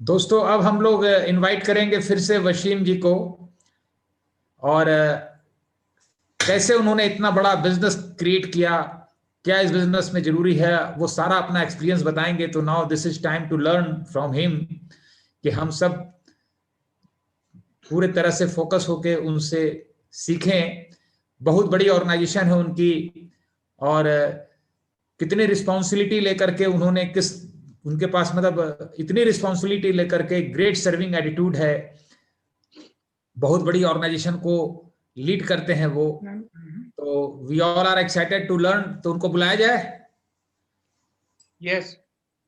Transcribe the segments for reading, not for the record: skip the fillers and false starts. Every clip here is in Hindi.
दोस्तों अब हम लोग इनवाइट करेंगे फिर से वसीम जी को, और कैसे उन्होंने इतना बड़ा बिजनेस क्रिएट किया, क्या इस बिजनेस में जरूरी है, वो सारा अपना एक्सपीरियंस बताएंगे। तो now this is time to learn from him, कि हम सब पूरे तरह से फोकस होके उनसे सीखें। बहुत बड़ी ऑर्गेनाइजेशन है उनकी, और कितनी रिस्पॉन्सिबिलिटी लेकर के उन्होंने किस उनके पास मतलब इतनी रिस्पॉन्सिबिलिटी लेकर के ग्रेट सर्विंग एटीट्यूड है। बहुत बड़ी ऑर्गेनाइजेशन को लीड करते हैं वो। तो we all are excited to learn. तो उनको बुलाया जाए। यस,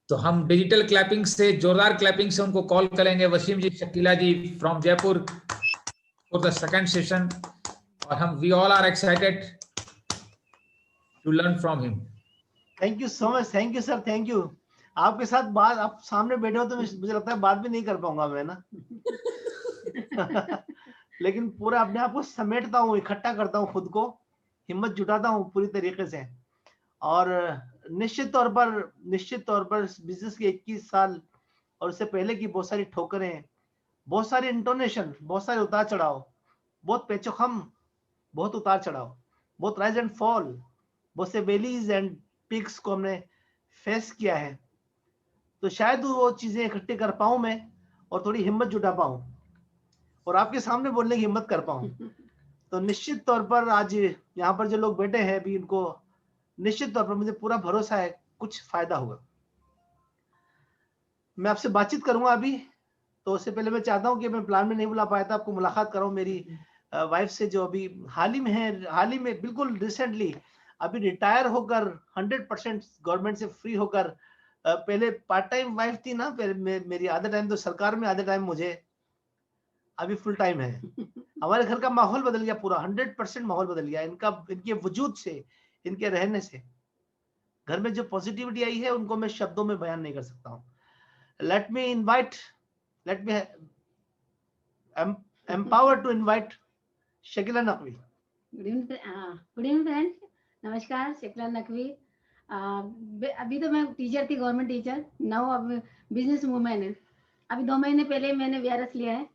तो हम डिजिटल क्लैपिंग से, जोरदार क्लैपिंग से उनको कॉल करेंगे। Waseem ji, Shakeela ji from Jaipur for the second session. और हम we all are excited to learn from him. Thank you so much, thank you sir, thank you. आपके साथ बात, आप सामने बैठे हो तो मुझे लगता है बात भी नहीं कर पाऊंगा मैं ना। लेकिन पूरा अपने आप को समेटता हूँ, इकट्ठा करता हूँ, खुद को हिम्मत जुटाता हूँ पूरी तरीके से। और निश्चित तौर पर बिजनेस के 21 साल और उससे पहले की बहुत सारी ठोकरें, बहुत सारी इंटोनेशन, बहुत सारे उतार चढ़ाव, बहुत पेचोखम, बहुत उतार चढ़ाव, बहुत राइज एंड फॉल, बहुत से वेलीज एंड पिक्स को हमने फेस किया है। तो शायद वो चीजें इकट्ठी कर पाऊं मैं, और थोड़ी हिम्मत जुटा पाऊं, और आपके सामने बोलने की हिम्मत कर पाऊं। तो निश्चित तौर पर आज यहाँ पर जो लोग बैठे हैं अभी, इनको निश्चित तौर पर मुझे पूरा भरोसा है कुछ फायदा होगा। मैं आपसे बातचीत करूंगा अभी। तो उससे पहले मैं चाहता हूं कि मैं प्लान में नहीं बुला पाया था, आपको मुलाकात कराऊं मेरी वाइफ से, जो अभी हाल ही में बिल्कुल रिसेंटली अभी रिटायर होकर 100% गवर्नमेंट से फ्री होकर, पहले पार्ट टाइम वाइफ थी ना, फिर मेरी आधा टाइम तो सरकार में, आधा टाइम मुझे, अभी फुल टाइम है। हमारे घर का माहौल बदल गया, पूरा 100% माहौल बदल गया इनके वजूद से, इनके रहने से। घर में जो पॉजिटिविटी आई है उनको मैं शब्दों में बयान नहीं कर सकता हूँ। let me empower to invite Shakila Naqvi. Good evening friends, नमस्कार। शकीला नकवी। अभी तो मैं टीचर थी, गवर्नमेंट टीचर। नाउ अब बिजनेस वूमेन है। अभी 2 महीने पहले मैंने वीआरएस लिया है।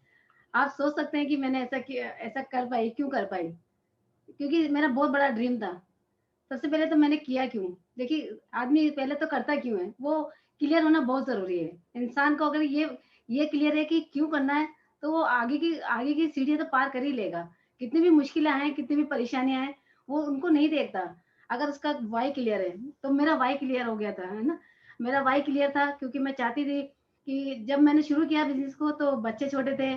आप सोच सकते हैं कि मैंने ऐसा कर पाई, क्यों कर पाई? क्योंकि मेरा बहुत बड़ा ड्रीम था। सबसे पहले तो मैंने किया क्यों? देखिए, आदमी पहले तो करता क्यों है, वो क्लियर होना बहुत जरूरी है। इंसान को अगर ये क्लियर है कि क्यों करना है, तो वो आगे की सीढ़ियां तो पार कर ही लेगा। कितनी भी मुश्किलें आए, कितनी भी परेशानियां आए, वो उनको नहीं देखता। अगर उसका वाई क्लियर है, तो मेरा वाई क्लियर हो गया था, है ना। मेरा वाई क्लियर था क्योंकि मैं चाहती थी कि जब मैंने शुरू किया बिजनेस को, तो बच्चे छोटे थे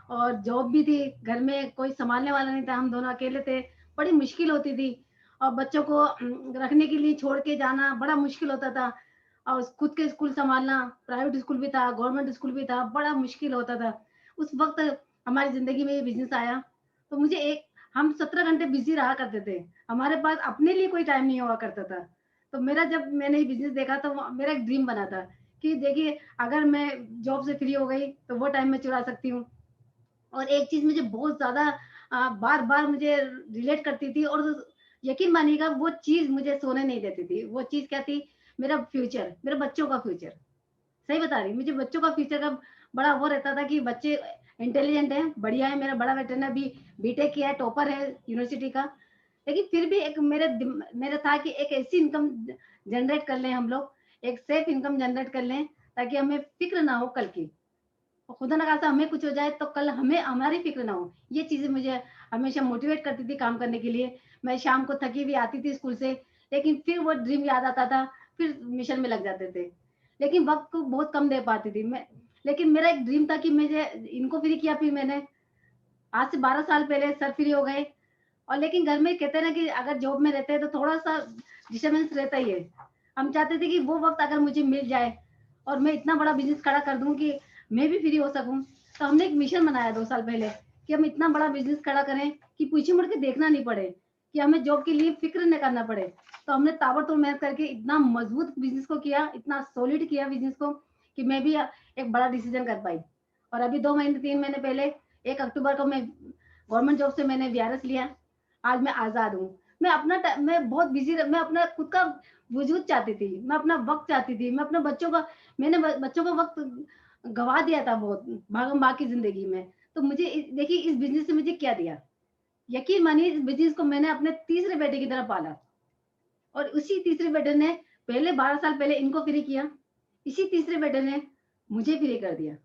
और जॉब भी थी, घर में कोई संभालने वाला नहीं था, हम दोनों अकेले थे। बड़ी मुश्किल होती थी, और बच्चों को रखने के लिए छोड़ के जाना बड़ा मुश्किल होता था। और खुद के स्कूल संभालना, प्राइवेट स्कूल भी था, गवर्नमेंट स्कूल भी था, बड़ा मुश्किल होता था। उस वक्त हमारी जिंदगी में ये बिजनेस आया, तो हम 17 घंटे बिजी रहा करते थे। हमारे पास अपने लिए कोई टाइम नहीं हुआ करता था। तो जब मैंने ये बिजनेस देखा, तो मेरा एक ड्रीम बना था कि देखिए, अगर मैं जॉब से फ्री हो गई तो वो टाइम में चुरा सकती हूँ। और एक चीज मुझे बहुत ज्यादा बार बार मुझे रिलेट करती थी, और यकीन मानिएगा, वो चीज मुझे सोने नहीं देती थी। वो चीज क्या थी? मेरा फ्यूचर, मेरे बच्चों का फ्यूचर। सही बता रही, मुझे बच्चों का फ्यूचर का बड़ा वो रहता था कि बच्चे इंटेलिजेंट हैं, बढ़िया है। मेरा बड़ा बेटा ने अभी बीटेक किया है, टॉपर है यूनिवर्सिटी का। लेकिन फिर भी एक मेरा था कि एक ऐसी इनकम जनरेट कर लें हम लोग, एक सेफ इनकम जनरेट कर लें, ताकि हमें फिक्र ना हो कल की। खुदा ना खास्ता हमें कुछ हो जाए तो कल हमारी फिक्र ना हो। ये चीजें मुझे हमेशा मोटिवेट करती थी काम करने के लिए। मैं शाम को थकी हुई आती थी स्कूल से, लेकिन फिर वो ड्रीम याद आता था, फिर मिशन में लग जाते थे। लेकिन वक्त को बहुत कम दे पाती थी मैं। लेकिन मेरा एक ड्रीम था कि मुझे इनको फ्री किया, फिर मैंने आज से 12 साल पहले सर फ्री हो गए। और लेकिन घर में कहते हैं ना कि अगर जॉब में रहते हैं तो थोड़ा सा डिस्टर्बेंस रहता ही है। हम चाहते थे कि वो वक्त अगर मुझे मिल जाए और मैं इतना बड़ा बिजनेस खड़ा कर दूं कि मैं भी फ्री हो सकूं। तो हमने एक मिशन बनाया 2 साल पहले कि हम इतना बड़ा बिजनेस खड़ा करें कि पीछे मुड़ के देखना नहीं पड़े, कि हमें जॉब के लिए फिक्र नहीं करना पड़े। तो हमने ताबड़तोड़ मेहनत करके इतना मजबूत बिजनेस को किया, इतना सॉलिड किया बिजनेस को, कि मैं भी एक बड़ा डिसीजन कर पाई। और अभी 2 महीने 3 महीने पहले 1 अक्टूबर को मैं गवर्नमेंट जॉब से मैंने वीआरएस लिया। आज मैं आजाद हूँ। मैं बहुत बिजी, मैं अपना खुद का वजूद चाहती थी, मैं अपना वक्त चाहती थी, मैं अपने बच्चों का, मैंने बच्चों का वक्त गवा दिया था बहुत भागम भाग की जिंदगी में। तो मुझे देखिए इस बिजनेस ने मुझे क्या दिया, यकीन मानिए इस बिजनेस को मैंने अपने तीसरे बेटे की तरह पाला, और उसी तीसरे बेटे ने पहले 12 साल पहले इनको फ्री किया, इसी तीसरे बेटे ने मुझे फ्री कर दिया।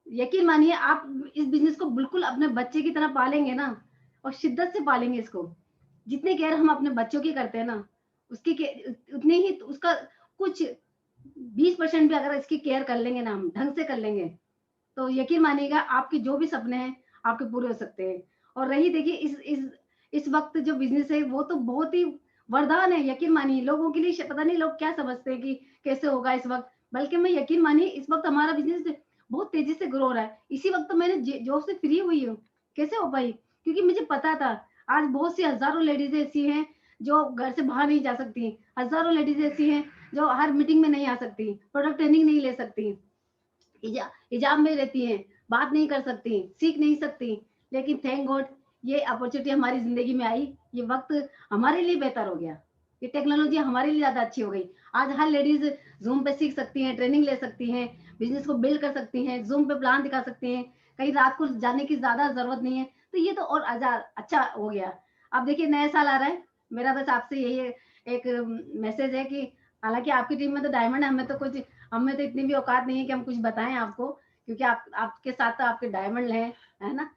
यकीन मानिए आप इस बिजनेस को बिल्कुल अपने बच्चे की तरह पालेंगे ना, और शिद्दत से पालेंगे इसको, जितने केयर हम अपने बच्चों की करते हैं ना, उसकी उतने ही उसका कुछ 20% भी अगर इसकी केयर कर लेंगे ना, हम ढंग से कर लेंगे, तो यकीन मानिएगा आपके जो भी सपने हैं आपके पूरे हो सकते हैं। और रही देखिए इस वक्त जो बिजनेस है वो तो बहुत ही वरदान है। यकीन मानिए लोगों के लिए पता नहीं लोग क्या समझते हैं कि कैसे होगा इस वक्त, बल्कि मैं यकीन मानिए इस वक्त हमारा बिजनेस बहुत तेजी से ग्रो हो रहा है। इसी वक्त तो मैंने जॉब से फ्री हुई हूँ। कैसे हो पाई? क्योंकि मुझे पता था आज बहुत सी हजारों लेडीज ऐसी हैं जो घर से बाहर नहीं जा सकती, हजारों लेडीज ऐसी हैं जो हर मीटिंग में नहीं आ सकती, प्रोडक्ट ट्रेनिंग नहीं ले सकती, हिजाब में रहती हैं, बात नहीं कर सकती, सीख नहीं सकती, लेकिन थैंक गॉड ये अपॉर्चुनिटी हमारी जिंदगी में आई, ये वक्त हमारे लिए बेहतर हो गया, ये टेक्नोलॉजी हमारे लिए ज्यादा अच्छी हो गई। आज हर लेडीज जूम पे सीख सकती हैं, ट्रेनिंग ले सकती हैं, बिजनेस को बिल्ड कर सकती हैं, जूम पे प्लान दिखा सकती हैं, कहीं रात को जाने की ज्यादा जरूरत नहीं है। तो ये तो और अच्छा हो गया। अब देखिए नया साल आ रहा है, मेरा बस आपसे यही एक मैसेज है कि हालांकि आपकी टीम में तो डायमंड है, हमें तो इतनी भी औकात नहीं है कि हम कुछ बताएं आपको, क्योंकि आपके साथ तो आपके डायमंड हैं, है ना।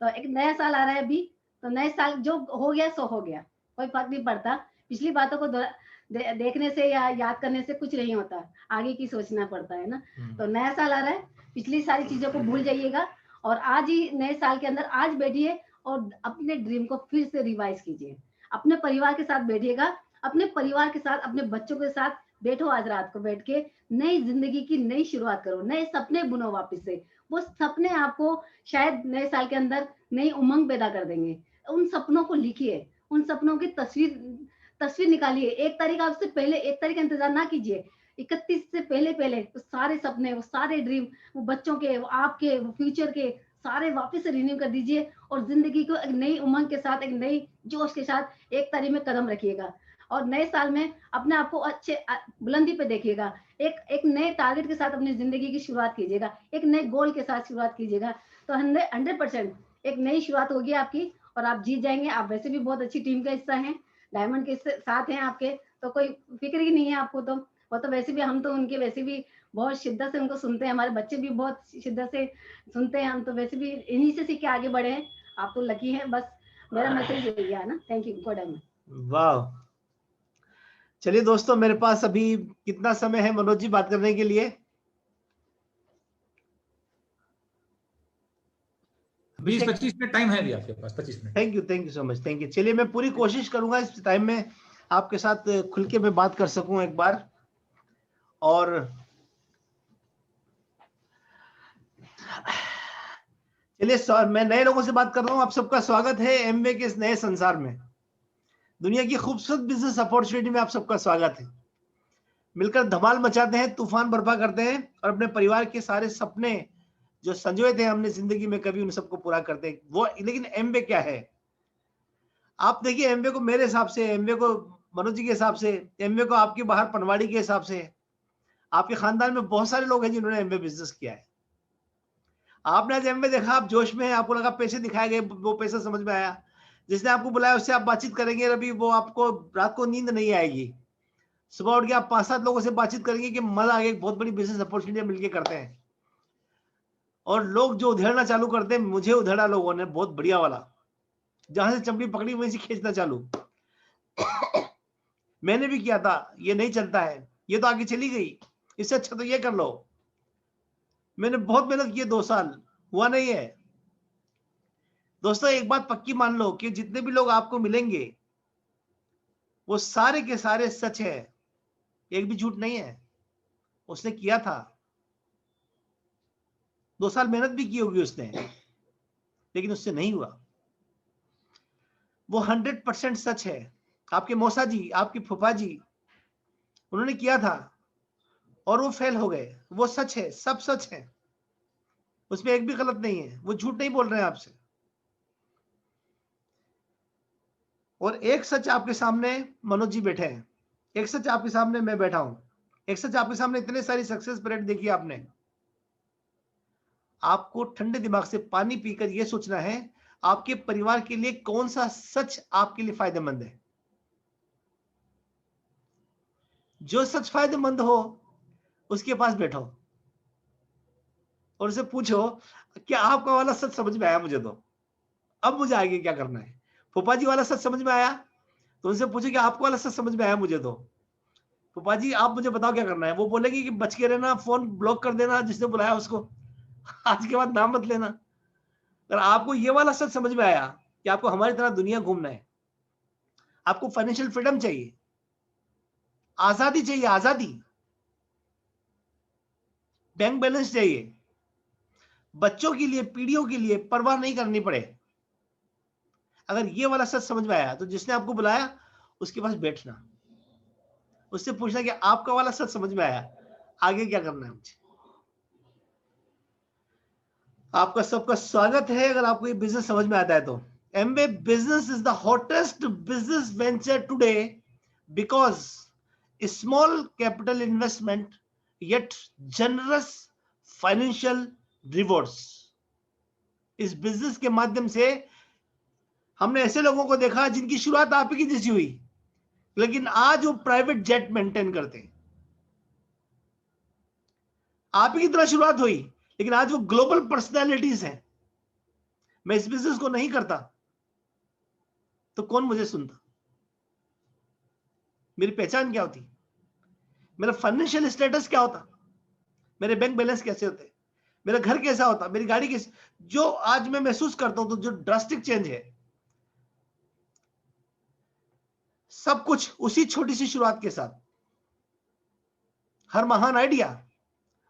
तो एक नया साल आ रहा है अभी, तो नए साल जो हो गया सो हो गया, कोई फर्क नहीं पड़ता। पिछली बातों को देखने से या याद करने से कुछ नहीं होता, आगे की सोचना पड़ता है ना। तो नया साल आ रहा है, पिछली सारी चीजों को भूल जाइएगा, और आज ही नए साल के अंदर आज बैठिए और अपने ड्रीम को फिर से रिवाइज कीजिए। अपने परिवार के साथ बैठिएगा, अपने परिवार के साथ, अपने बच्चों के साथ बैठो, आज रात को बैठ के नई जिंदगी की नई शुरुआत करो, नए सपने बुनो वापस से। वो सपने आपको शायद नए साल के अंदर नई उमंग पैदा कर देंगे। उन सपनों को लिखिए, उन सपनों की तस्वीर निकालिए। 1 तारीख आपसे पहले, 1 तारीख का इंतजार ना कीजिए, 31 से पहले वो सारे सपने, वो सारे ड्रीम, वो बच्चों के, वो आपके, वो फ्यूचर के सारे वापस से रिन्यू कर दीजिए, और जिंदगी को एक नई उमंग के साथ, एक नई जोश के साथ 1 तारीख में कदम रखिएगा। और नए साल में अपने आप को अच्छे बुलंदी पे देखिएगा, एक नए टारगेट के साथ अपनी जिंदगी की शुरुआत कीजिएगा, एक नए गोल के साथ शुरुआत कीजिएगा। तो 100% एक नई शुरुआत होगी आपकी, और आप जीत जाएंगे। आप वैसे भी बहुत अच्छी टीम का हिस्सा हैं, डायमंड के साथ हैं आपके, तो कोई फिक्र ही नहीं है आपको। तो वो तो वैसे भी, हम तो उनके वैसे भी बहुत शिद्दत से उनको सुनते हैं, हमारे बच्चे भी बहुत शिद्दत से सुनते हैं, हम तो वैसे भी इन्हीं से सीख के आगे बढ़े हैं। आप तो लकी हैं, बस मेरा मैसेज यही है ना। Thank you, good. वाह, चलिए दोस्तों, मेरे पास अभी कितना समय है मनोज जी बात करने के लिए? 20-25 मिनट टाइम है अभी आपके पास, 25 minute. Thank you so much, thank you. चलिए मैं पूरी कोशिश करूंगा इस टाइम में आपके साथ खुल के मैं बात कर सकूं एक बार। और चलिए, मैं नए लोगों से बात कर रहा हूं। आप सबका स्वागत है एमवे के इस नए संसार में, दुनिया की खूबसूरत बिजनेस अपॉर्चुनिटी में आप सबका स्वागत है। मिलकर धमाल मचाते हैं, तूफान बर्पा करते हैं, और अपने परिवार के सारे सपने जो संजोए थे हमने जिंदगी में, कभी उन सबको पूरा करते हैं वो। लेकिन एमवे क्या है? आप देखिए, एमवे को मेरे हिसाब से, एमवे को मनोज जी के हिसाब से, एमवे को आपके बाहर पनवाड़ी के हिसाब से, आपके खानदान में बहुत सारे लोग हैं जिन्होंने एमवे बिजनेस किया है। आपने आज एमवे देखा, आप जोश में हैं, आपको लगा पैसे दिखाए गए, वो पैसा समझ में आया, जिसने आपको बुलाया उससे आप बातचीत करेंगे, अभी वो आपको रात को नींद नहीं आएगी, सुबह उठ के आप 5-7 लोगों से बातचीत करेंगे कि मजा आ गया, बहुत बड़ी बिजनेस अपॉर्चुनिटी मिलकर करते हैं। और लोग जो उधेड़ना चालू करते हैं, मुझे उधेड़ा लोगों ने बहुत बढ़िया वाला, जहां से चमड़ी पकड़ी वहीं से खींचना चालू। मैंने भी किया था, ये नहीं चलता है, ये तो आगे चली गई, इससे अच्छा तो ये कर लो। मैंने बहुत मेहनत की, 2 साल हुआ नहीं है। दोस्तों एक बात पक्की मान लो कि जितने भी लोग आपको मिलेंगे वो सारे के सारे सच है, एक भी झूठ नहीं है। उसने किया था, 2 साल मेहनत भी की होगी उसने, लेकिन उससे नहीं हुआ। वो 100% सच है। आपके मौसा जी, आपके फूफा जी, उन्होंने किया था और वो फेल हो गए, वो सच है, सब सच है, उसमें एक भी गलत नहीं है, वो झूठ नहीं बोल रहे हैं आपसे। और एक सच आपके सामने मनोज जी बैठे हैं, एक सच आपके सामने मैं बैठा हूं, एक सच आपके सामने, इतने सारी सक्सेस रेट देखी आपने, आपको ठंडे दिमाग से पानी पीकर यह सोचना है आपके परिवार के लिए कौन सा सच आपके लिए फायदेमंद है। जो सच फायदेमंद हो उसके पास बैठो और उसे पूछो क्या आपका वाला सच समझ में आया मुझे, तो अब मुझे आगे क्या करना है। फूफा जी वाला सच समझ में आया तो उनसे पूछो कि आपको वाला सच समझ में आया मुझे, तो फूफा जी आप मुझे बताओ क्या करना है। वो बोलेगी कि बच के रहना, फोन ब्लॉक कर देना जिसने बुलाया उसको, आज के बाद नाम मत लेना। अगर आपको ये वाला सच समझ में आया कि आपको हमारी तरह दुनिया घूमना है, आपको फाइनेंशियल फ्रीडम चाहिए, आजादी चाहिए, आजादी, बैंक बैलेंस चाहिए, बच्चों के लिए, पीढ़ियों के लिए परवाह नहीं करनी पड़े, अगर ये वाला सच समझ में आया तो जिसने आपको बुलाया उसके पास बैठना, उससे पूछना कि आपका वाला सच समझ में आया, आगे क्या करना है मुझे। आपका सबका स्वागत है अगर आपको ये बिजनेस समझ में आता है तो। Amway business is the hottest business venture today because small capital investment yet generous financial rewards. इस बिजनेस के माध्यम से हमने ऐसे लोगों को देखा जिनकी शुरुआत आप ही की जैसी हुई, लेकिन आज वो प्राइवेट जेट मेंटेन करते हैं। आप ही की तरह शुरुआत हुई लेकिन आज वो ग्लोबल पर्सनैलिटीज हैं। मैं इस बिजनेस को नहीं करता तो कौन मुझे सुनता, मेरी पहचान क्या होती, मेरा फाइनेंशियल स्टेटस क्या होता, मेरे बैंक बैलेंस कैसे होते, मेरा घर कैसा होता, मेरी गाड़ी कैसे। जो आज मैं महसूस करता हूं तो जो ड्रास्टिक चेंज है, सब कुछ उसी छोटी सी शुरुआत के साथ। हर महान आइडिया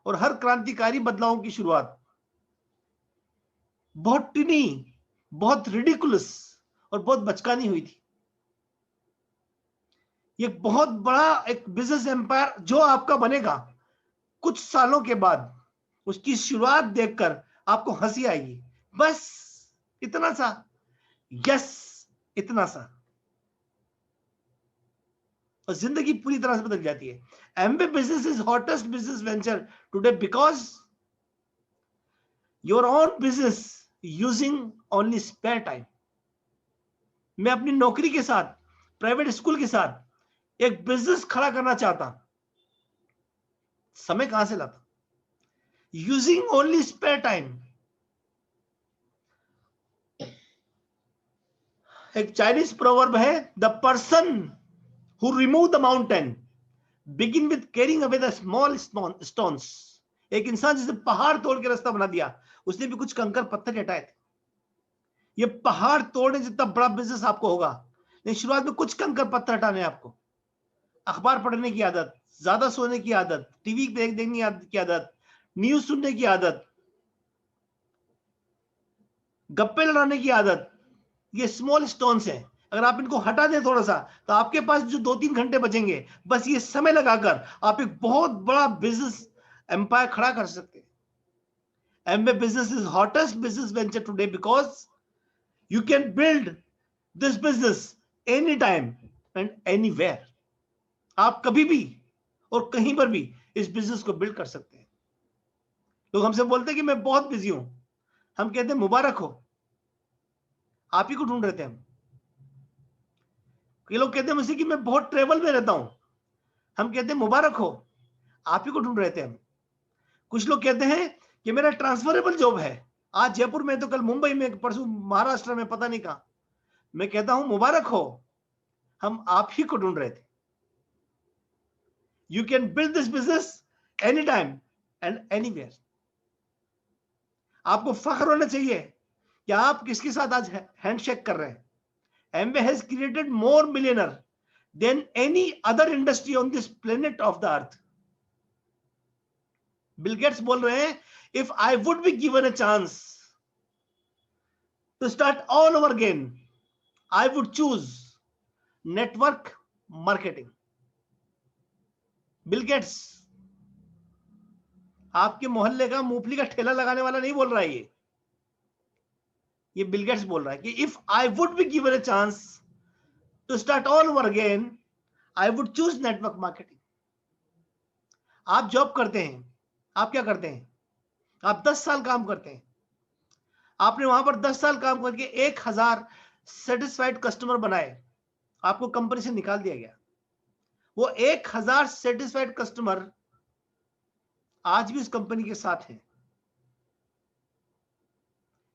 और हर क्रांतिकारी बदलावों की शुरुआत बहुत टिनी, बहुत रिडिकुलस और बहुत बचकानी हुई थी। ये बहुत बड़ा एक बिजनेस एम्पायर जो आपका बनेगा, कुछ सालों के बाद उसकी शुरुआत देखकर आपको हंसी आएगी। बस इतना सा, यस इतना सा, और जिंदगी पूरी तरह से बदल जाती है। Amway business is hottest business venture today because your own business using only spare time. मैं अपनी नौकरी के साथ, प्राइवेट स्कूल के साथ एक बिजनेस खड़ा करना चाहता, समय कहां से लाता, यूजिंग ओनली स्पेयर टाइम। एक चाइनीज प्रोवर्ब है, the person who remove the mountain begin with carrying away the small stones. एक इंसान जिसने पहाड़ तोड़ के रास्ता बना दिया, उसने भी कुछ कंकर पत्थर हटाए थे। ये पहाड़ तोड़ने जितना बड़ा बिजनेस आपको होगा, लेकिन शुरुआत में कुछ कंकर पत्थर हटाने आपको। अखबार पढ़ने की आदत, ज्यादा सोने की आदत, टीवी देखने की आदत, न्यूज सुनने की आदत, गप्पे लड़ाने की आदत, ये स्मॉल स्टोन्स हैं। अगर आप इनको हटा दें थोड़ा सा तो आपके पास जो 2-3 घंटे बचेंगे, बस ये समय लगाकर आप एक बहुत बड़ा बिजनेस एम्पायर खड़ा कर सकते हैं। Amway business is hottest business venture today because you can build this business any time and anywhere. आप कभी भी और कहीं पर भी इस बिजनेस को बिल्ड कर सकते हैं। लोग हमसे बोलते हैं कि मैं बहुत बिजी हूं, हम कहते हैं मुबारक हो, आप ही को ढूंढ रहे थे हम। ये लोग कहते हैं मुझसे कि मैं बहुत ट्रेवल में रहता हूं, हम कहते हैं मुबारक हो, आप ही को ढूंढ रहे थे हम। कुछ लोग कहते हैं कि मेरा ट्रांसफरेबल जॉब है, आज जयपुर में तो कल मुंबई में, परसों महाराष्ट्र में, पता नहीं कहां। मैं कहता हूं मुबारक हो, हम आप ही को ढूंढ रहे थे। You can build this business any time and anywhere. आपको फख्र होना चाहिए कि आप किसके साथ आज हैंडशेक कर रहे हैं। Amway has created more millionaire than any other industry on this planet of the earth. Bill Gates बोल रहे हैं, if I would be given a chance to start all over again, I would choose network marketing. Bill Gates आपके मोहल्ले का मूंगफली का ठेला लगाने वाला नहीं बोल रहा है, ये बिल गेट्स बोल रहा है कि if I would be given a chance to start all over again, I would choose network marketing. आप जॉब करते हैं, आप क्या करते हैं, आप 10 साल काम करते हैं, आपने वहां पर 10 साल काम करके 1000 सेटिस्फाइड कस्टमर बनाए, आपको कंपनी से निकाल दिया गया। वो 1000 सेटिस्फाइड कस्टमर आज भी उस कंपनी के साथ हैं।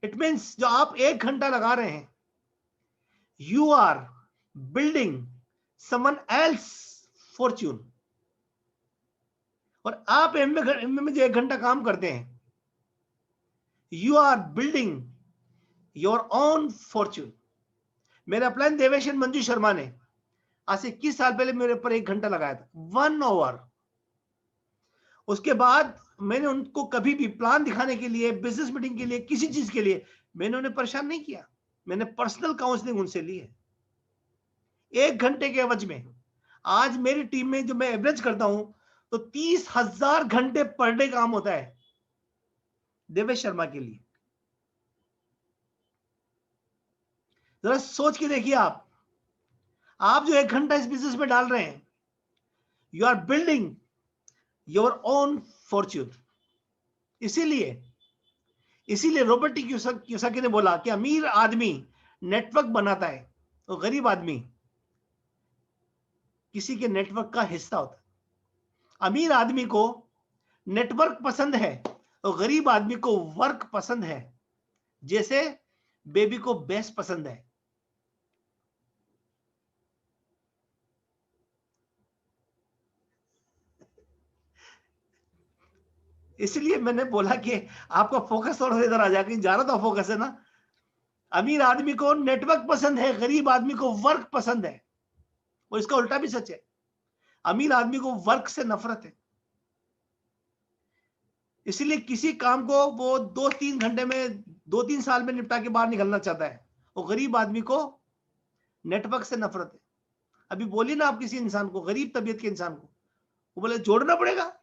इट मीन्स जो आप 1 घंटा लगा रहे हैं, you are building someone else fortune. और आप एमबीए में जो 1 घंटा काम करते हैं, you are building your own fortune. मेरे अपलाइन देवेशन मंजू शर्मा ने आज से 21 साल पहले मेरे ऊपर 1 घंटा लगाया था, 1 आवर। उसके बाद मैंने उनको कभी भी प्लान दिखाने के लिए, बिजनेस मीटिंग के लिए, किसी चीज के लिए मैंने उन्हें परेशान नहीं किया। मैंने पर्सनल काउंसलिंग उनसे ली है 1 घंटे के एवज में। आज मेरी टीम में जो मैं एवरेज करता हूं तो 30,000 घंटे पर डे काम होता है देवेश शर्मा के लिए। जरा सोच के देखिए, आप जो 1 घंटा इस बिजनेस में डाल रहे हैं, you are building your own fortune. इसीलिए रॉबर्ट टी कियोसाकी ने बोला कि अमीर आदमी नेटवर्क बनाता है और गरीब आदमी किसी के नेटवर्क का हिस्सा होता है। अमीर आदमी को नेटवर्क पसंद है और गरीब आदमी को वर्क पसंद है, जैसे बेबी को बेस्ट पसंद है। इसलिए मैंने बोला कि आपका फोकस थोड़ा इधर आ जाए, कहीं जा रहा था फोकस है ना। अमीर आदमी को नेटवर्क पसंद है, गरीब आदमी को वर्क पसंद है। और इसका उल्टा भी सच है, अमीर आदमी को वर्क से नफरत है। इसलिए किसी काम को वो 2-3 घंटे में, 2-3 साल में निपटा के बाहर निकलना चाहता है, और गरीब आदमी को नेटवर्क से नफरत है। अभी बोलिए ना आप किसी इंसान को, गरीब तबीयत के इंसान को, वो बोले जोड़ना पड़ेगा।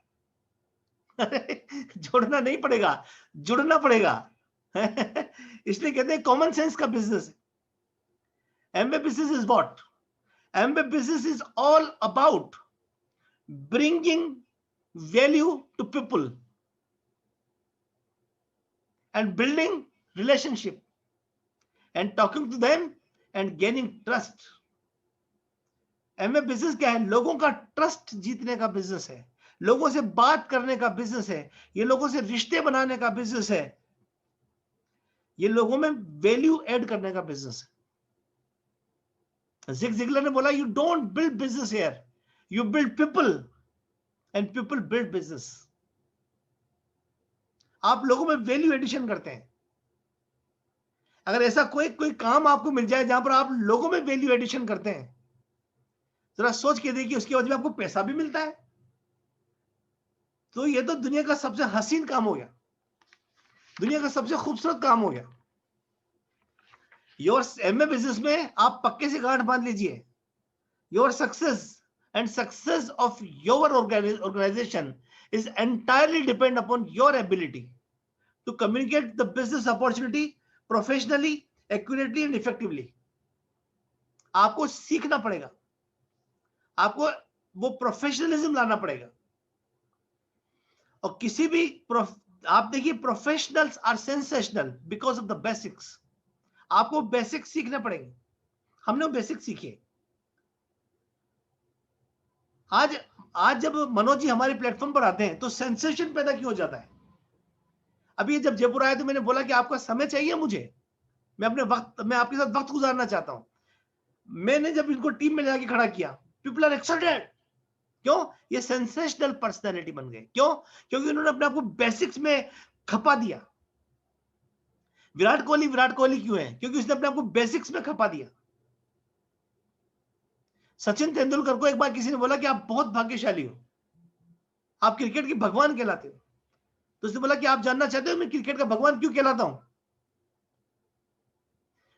जोड़ना नहीं पड़ेगा, जुड़ना पड़ेगा। इसलिए कहते हैं कॉमन सेंस का बिजनेस है। Amway business is what? Amway business is all about bringing value to people and building relationship and talking to them and gaining trust. Amway business क्या है? लोगों का ट्रस्ट जीतने का बिजनेस है, लोगों से बात करने का बिजनेस है, ये लोगों से रिश्ते बनाने का बिजनेस है, ये लोगों में वैल्यू ऐड करने का बिजनेस है। जिग जिगलर ने बोला, you don't build business here, you build people and people build business. आप लोगों में वैल्यू एडिशन करते हैं। अगर ऐसा कोई काम आपको मिल जाए जहां पर आप लोगों में वैल्यू एडिशन करते हैं, जरा सोच के देखिए, उसके बाद में आपको पैसा भी मिलता है, तो ये तो दुनिया का सबसे हसीन काम हो गया, दुनिया का सबसे खूबसूरत काम हो गया। योर एमए बिजनेस में आप पक्के से गांठ बांध लीजिए, your success and success of your organization is entirely depend upon your ability to communicate the business opportunity professionally, accurately and effectively. आपको सीखना पड़ेगा, आपको वो प्रोफेशनलिज्म लाना पड़ेगा। और किसी भी आप देखिए, professionals are sensational because of the basics. आपको बेसिक्स सीखने पड़ेंगे। हमने वो बेसिक्स सीखे। आज जब मनोज जी हमारे प्लेटफॉर्म पर आते हैं तो सेंसेशन पैदा क्यों हो जाता है? अभी जब जयपुर आया तो मैंने बोला कि आपका समय चाहिए मुझे, मैं आपके साथ वक्त गुजारना चाहता हूं। मैंने जब इनको टीम में जाके खड़ा किया, पीपल आर एक्साइटेड। क्यों? ये सेंसेशनल पर्सनैलिटी बन गए। क्यों? क्योंकि उन्होंने अपने आप को बेसिक्स में खपा दिया। विराट कोहली क्यों है? क्योंकि उसने अपने आप को बेसिक्स में खपा दिया। सचिन तेंदुलकर को एक बार किसी ने बोला कि आप बहुत भाग्यशाली हो, आप क्रिकेट के भगवान कहलाते हो। तो उसने बोला कि आप जानना चाहते हो मैं क्रिकेट का भगवान क्यों कहलाता हूं?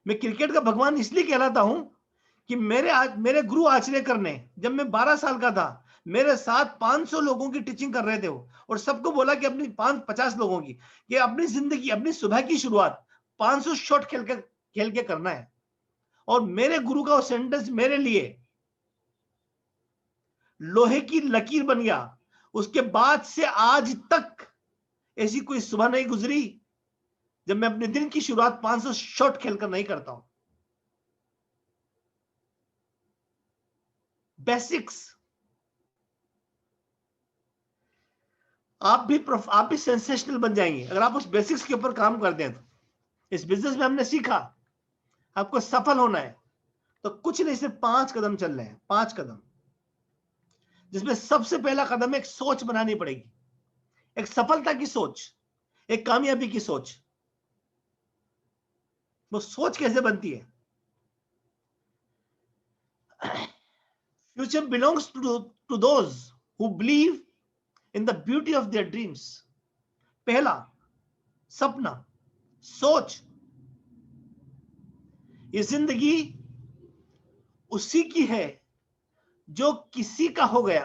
मैं क्रिकेट का भगवान इसलिए कहलाता हूं कि मेरे गुरु आचरेकर ने, जब मैं 12 साल का था, मेरे साथ 500 लोगों की टीचिंग कर रहे थे वो, और सबको बोला कि अपनी 50 लोगों की, कि अपनी जिंदगी, अपनी सुबह की शुरुआत 500 शॉट खेल के करना है। और मेरे गुरु का वो सेंटेंस मेरे लिए लोहे की लकीर बन गया। उसके बाद से आज तक ऐसी कोई सुबह नहीं गुजरी जब मैं अपने दिन की शुरुआत 500 शॉट खेलकर नहीं करता हूं। बेसिक्स। आप भी सेंसेशनल बन जाएंगे अगर आप उस बेसिक्स के ऊपर काम करते हैं। तो इस बिजनेस में हमने सीखा आपको सफल होना है तो कुछ नहीं, सिर्फ 5 कदम चल रहे हैं, 5 कदम, जिसमें सबसे पहला कदम एक सोच बनानी पड़ेगी, एक सफलता की सोच, एक कामयाबी की सोच। वो सोच कैसे बनती है? Future belongs to those who believe in the beauty of their dreams. पहला सपना, सोच। ये जिंदगी उसी की है जो किसी का हो गया।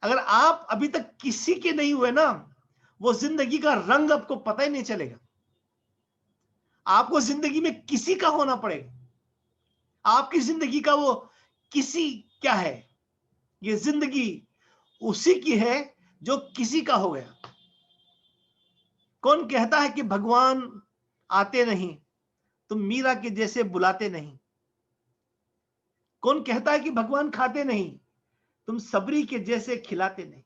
अगर आप अभी तक किसी के नहीं हुए ना, वो जिंदगी का रंग आपको पता ही नहीं चलेगा। आपको जिंदगी में किसी का होना पड़ेगा। आपकी जिंदगी का वो किसी क्या है? ये जिंदगी उसी की है जो किसी का हो गया। कौन कहता है कि भगवान आते नहीं, तुम मीरा के जैसे बुलाते नहीं? कौन कहता है कि भगवान खाते नहीं, तुम सबरी के जैसे खिलाते नहीं?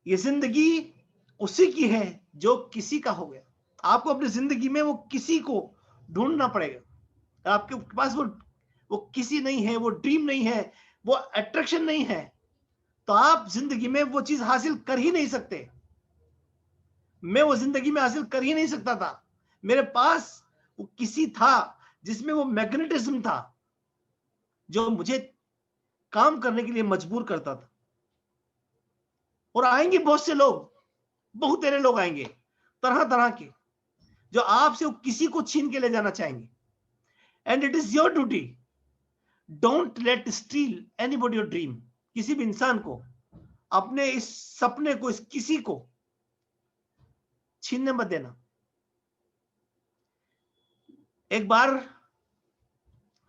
ये जिंदगी उसी की है जो किसी का हो गया। आपको अपनी जिंदगी में वो किसी को ढूंढना पड़ेगा। आपके पास वो किसी नहीं है, वो ड्रीम नहीं है, वो अट्रैक्शन नहीं है, तो आप जिंदगी में वो चीज हासिल कर ही नहीं सकते। मैं वो जिंदगी में हासिल कर ही नहीं सकता था। मेरे पास वो किसी था जिसमें वो मैग्नेटिज्म था जो मुझे काम करने के लिए मजबूर करता था। और आएंगे बहुत से लोग, बहुत तेरे लोग आएंगे तरह तरह के, जो आपसे वो किसी को छीन के ले जाना चाहेंगे। And it is your duty, don't let steel anybody your dream. किसी भी इंसान को अपने इस सपने को, इस किसी को छीनने मत देना। एक बार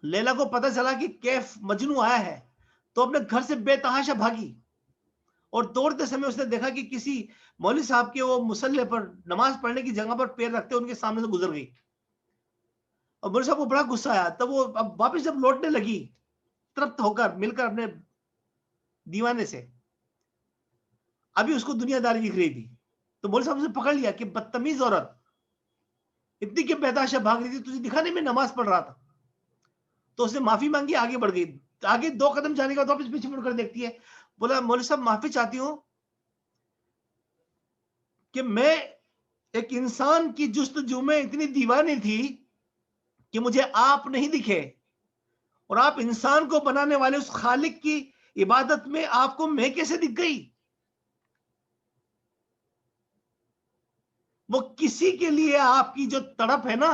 लैला को पता चला कि कैफ मजनू आया है, तो अपने घर से बेतहाशा भागी और दौड़ते समय उसने देखा कि किसी मौलवी साहब के वो मुसल्ले पर नमाज पढ़ने की जगह पर पैर रखते उनके सामने से गुजर गई। और मौलवी साहब को बड़ा गुस्सा आया। तब वो अब वापस जब लौटने लगी तृप्त होकर, मिलकर अपने दीवाने से, अभी उसको दुनियादारी दिख रही थी, तो मौलवी साहब ने पकड़ लिया कि बदतमीज औरत, इतनी के बेतहाशा भाग रही थी, तुझे दिखा नहीं मैं नमाज पढ़ रहा था। तो उसने माफी मांगी, आगे बढ़ गई। आगे 2 कदम जाने के बाद वापस पीछे मुड़कर देखती है, बोला मौलवी साहब माफी चाहती हूं कि मैं एक इंसान की जुस्तजू में इतनी दीवानी थी कि मुझे आप नहीं दिखे, और आप इंसान को बनाने वाले उस खालिक की इबादत में आपको मैं कैसे दिख गई? वो किसी के लिए आपकी जो तड़प है ना,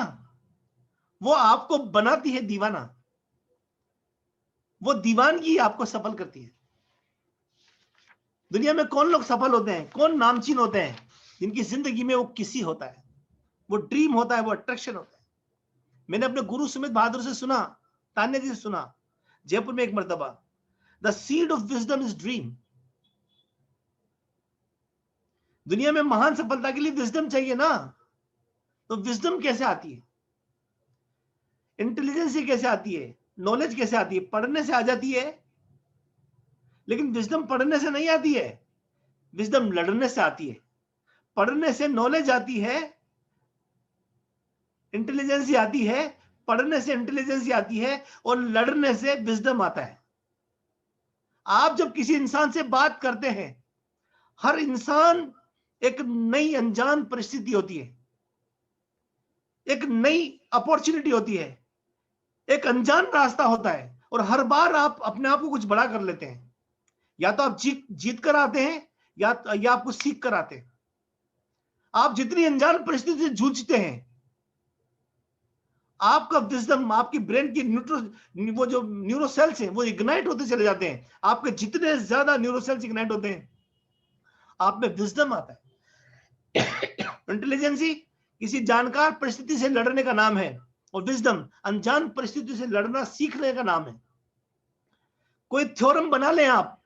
वो आपको बनाती है दीवाना। वो दीवानगी आपको सफल करती है। दुनिया में कौन लोग सफल होते हैं, कौन नामचीन होते हैं? जिनकी जिंदगी में वो किसी होता है, वो ड्रीम होता है, वो अट्रैक्शन होता है। मैंने अपने गुरु सुमित बहादुर से सुना, तान्या जी से सुना जयपुर में एक मर्तबा, the seed of wisdom is dream. दुनिया में महान सफलता के लिए विजडम चाहिए ना, तो विजडम कैसे आती है? इंटेलिजेंस कैसे आती है? नॉलेज कैसे आती है? पढ़ने से आ जाती है, लेकिन विजडम पढ़ने से नहीं आती है, विजडम लड़ने से आती है। पढ़ने से नॉलेज आती है, इंटेलिजेंस आती है, पढ़ने से इंटेलिजेंस आती है, और लड़ने से विजडम आता है। आप जब किसी इंसान से बात करते हैं, हर इंसान एक नई अनजान परिस्थिति होती है, एक नई अपॉर्चुनिटी होती है, एक अनजान रास्ता होता है, और हर बार आप अपने आप को कुछ बड़ा कर लेते हैं। या तो आप जीत कर आते हैं, या आप कुछ सीख कर आते हैं। आप जितनी अनजान परिस्थिति से जूझते हैं, आपका विजडम, आपकी ब्रेन की वो जो न्यूरोसेल्स हैं वो इग्नाइट होते चले जाते हैं। आपके जितने ज्यादा न्यूरोसेल्स इग्नाइट होते हैं, आप में विजडम आता है। इंटेलिजेंसी किसी जानकार परिस्थिति से लड़ने का नाम है, और विजडम अनजान परिस्थिति से लड़ना सीखने का नाम है। कोई थ्योरम बना लें आप,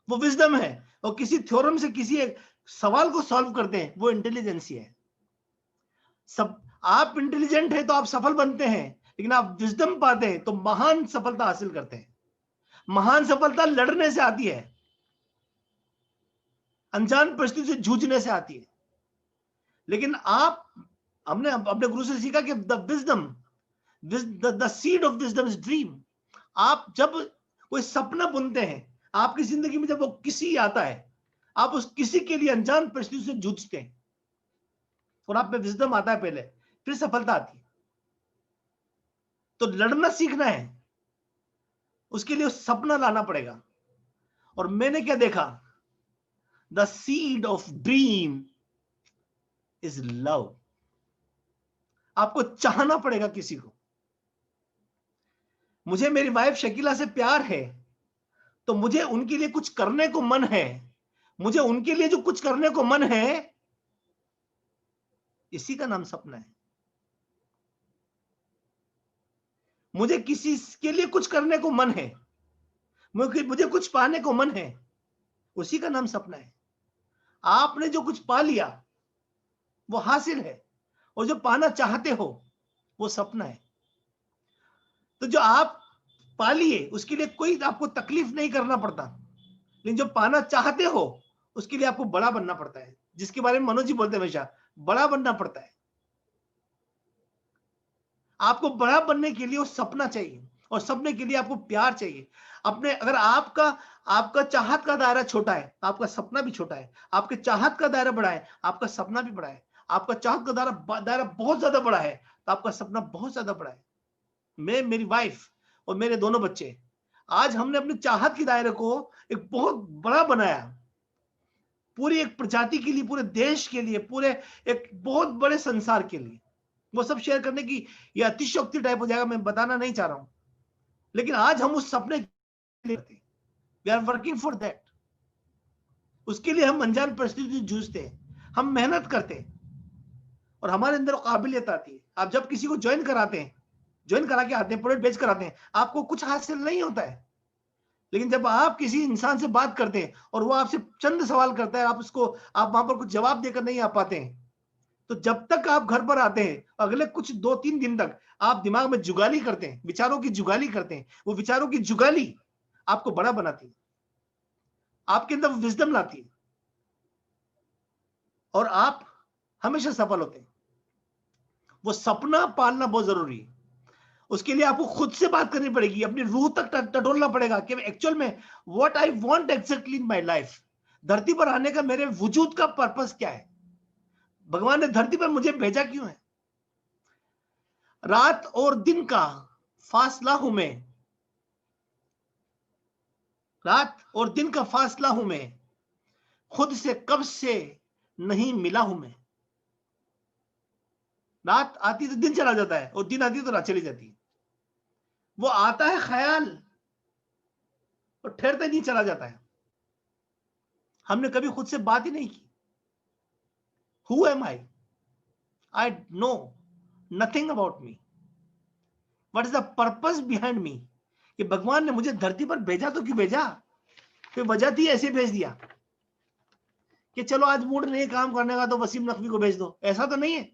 वो विजडम है। और किसी थ्योरम से किसी एक सवाल को सॉल्व करते हैं, वो इंटेलिजेंसी है। सब आप इंटेलिजेंट है तो आप सफल बनते हैं, लेकिन आप विजडम पाते हैं तो महान सफलता हासिल करते हैं। महान सफलता लड़ने से आती है, अनजान परिस्थिति से जूझने से आती है। लेकिन हमने अपने गुरु से सीखा कि the seed of wisdom is dream. आप जब कोई सपना बुनते हैं, आपकी जिंदगी में जब वो किसी आता है, आप उस किसी के लिए अनजान परिस्थिति से जूझते हैं और आप में विजडम आता है पहले, फिर सफलता आती है। तो लड़ना सीखना है, उसके लिए सपना लाना पड़ेगा। और मैंने क्या देखा, the seed of dream is love. आपको चाहना पड़ेगा किसी को। मुझे मेरी वाइफ शकीला से प्यार है, तो मुझे उनके लिए कुछ करने को मन है। मुझे उनके लिए जो कुछ करने को मन है, इसी का नाम सपना है। मुझे किसी के लिए कुछ करने को मन है, मुझे कुछ पाने को मन है, उसी का नाम सपना है। आपने जो कुछ पा लिया वो हासिल है, और जो पाना चाहते हो वो सपना है। तो जो आप पा लिए उसके लिए कोई आपको तकलीफ नहीं करना पड़ता, लेकिन जो पाना चाहते हो उसके लिए आपको बड़ा बनना पड़ता है, जिसके बारे में मनोज जी बोलते हैं हमेशा, बड़ा बनना पड़ता है। आपको बड़ा बनने के लिए वो सपना चाहिए, और सपने के लिए आपको प्यार चाहिए। अगर आपका चाहत का दायरा छोटा है, आपका सपना भी छोटा है। आपके चाहत का दायरा बड़ा है, आपका सपना भी बड़ा है। आपका चाहत का दायरा बहुत ज्यादा बड़ा है, तो आपका सपना बहुत ज्यादा बड़ा है। मैं, मेरी वाइफ और मेरे दोनों बच्चे, आज हमने अपने चाहत के दायरे को एक बहुत बड़ा बनाया, पूरी एक प्रजाति के लिए, पूरे देश के लिए, पूरे एक बहुत बड़े संसार के लिए। वो सब शेयर करने की ये अतिशयोक्ति टाइप हो जाएगा, मैं बताना नहीं चाह रहा हूं। लेकिन आज हम उस सपने के लिए, we are working for that. उसके लिए हम अनजान परिस्थिति से जूझते हैं, हम मेहनत करते हैं, और हमारे अंदर काबिलियत आती है। आप जब किसी को ज्वाइन कराते हैं, ज्वाइन करा के आते हैं, प्रोडक्ट बेच कर आते हैं, आपको कुछ हासिल नहीं होता है। लेकिन जब आप किसी इंसान से बात करते हैं और वो आपसे चंद सवाल करता है, आप वहां पर कुछ जवाब देकर नहीं आ पाते हैं, तो जब तक आप घर पर आते हैं, अगले कुछ 2-3 दिन तक आप दिमाग में जुगाली करते हैं, विचारों की जुगाली करते हैं। वो विचारों की जुगाली आपको बड़ा बनाती है, आपके अंदर विजडम लाती है, और आप हमेशा सफल होते हैं। वो सपना पालना बहुत जरूरी है। उसके लिए आपको खुद से बात करनी पड़ेगी, अपनी रूह तक टटोलना पड़ेगा कि एक्चुअल में what I want exactly in my life. धरती पर आने का मेरे वजूद का पर्पस क्या है? भगवान ने धरती पर मुझे भेजा क्यों है? रात और दिन का फासला हूं मैं, रात और दिन का फासला हूं मैं, खुद से कब से नहीं मिला हूं मैं। रात आती तो दिन चला जाता है, और दिन आती तो रात चली जाती है। वो आता है ख्याल और ठहरते नहीं चला जाता है। हमने कभी खुद से बात ही नहीं की। Who am I know nothing about me. What is the purpose behind me? कि भगवान ने मुझे धरती पर भेजा तो क्यों भेजा? कोई वजह थी ऐसे भेज दिया कि चलो आज मूड नहीं काम करने का तो वसीम नकवी को भेज दो? ऐसा तो नहीं है।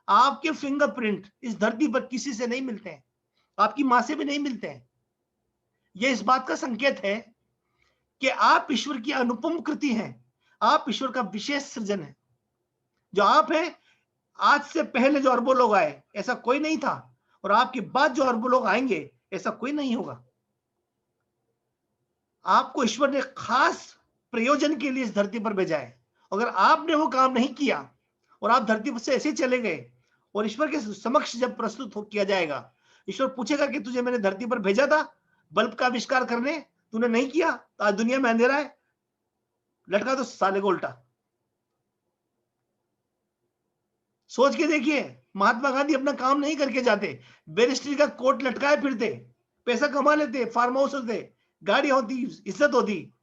आपके फिंगरप्रिंट इस धरती पर किसी से नहीं मिलते हैं, आपकी मां से भी नहीं मिलते हैं। यह इस बात का संकेत है कि आप ईश्वर की अनुपम कृति हैं, आप ईश्वर का विशेष सृजन है। जो आप हैं, आज से पहले जो अरबों लोग आए ऐसा कोई नहीं था, और आपके बाद जो अरबों लोग आएंगे ऐसा कोई नहीं होगा। आपको ईश्वर ने खास प्रयोजन के लिए इस धरती पर भेजा है। अगर आपने वो काम नहीं किया और आप धरती पर से ऐसे चले गए, और ईश्वर के समक्ष जब प्रस्तुत किया जाएगा, ईश्वर पूछेगा कि तुझे मैंने धरती पर भेजा था बल्ब का आविष्कार करने, तूने नहीं किया, तो आज दुनिया में अंधेरा है। लटका तो साले को उल्टा। सोच के देखिए, महात्मा गांधी अपना काम नहीं करके जाते, बैरिस्ट्री का कोट लटकाए फिरते, पैसा कमा लेते, फार्म हाउस होते, गाड़ी होती, इज्जत होती।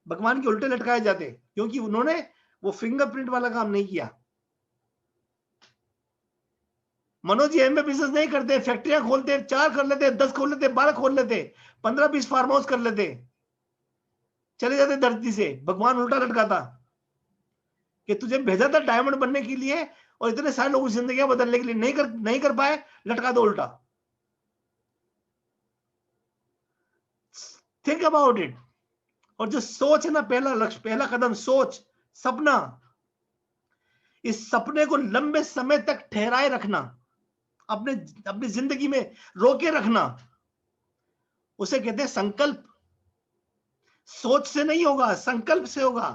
भगवान के उल्टे लटकाए जाते, क्योंकि उन्होंने वो फिंगरप्रिंट वाला काम नहीं किया। मनोज जी एमबी बिजनेस नहीं करते, फैक्ट्रियां खोलते, 4 कर लेते, 10 खोल लेते, 12 खोल लेते, 15-20 फार्म हाउस कर लेते, चले जाते धरती से। भगवान उल्टा लटकाता कि तुझे भेजा था डायमंड बनने के लिए और इतने सारे लोगों की जिंदगियां बदलने के लिए, नहीं कर पाए, लटका दो उल्टा। Think about it. और जो सोच है ना, पहला लक्ष्य, पहला कदम सोच, सपना, इस सपने को लंबे समय तक ठहराए रखना, अपनी जिंदगी में रोके रखना, उसे कहते हैं संकल्प। सोच से नहीं होगा, संकल्प से होगा।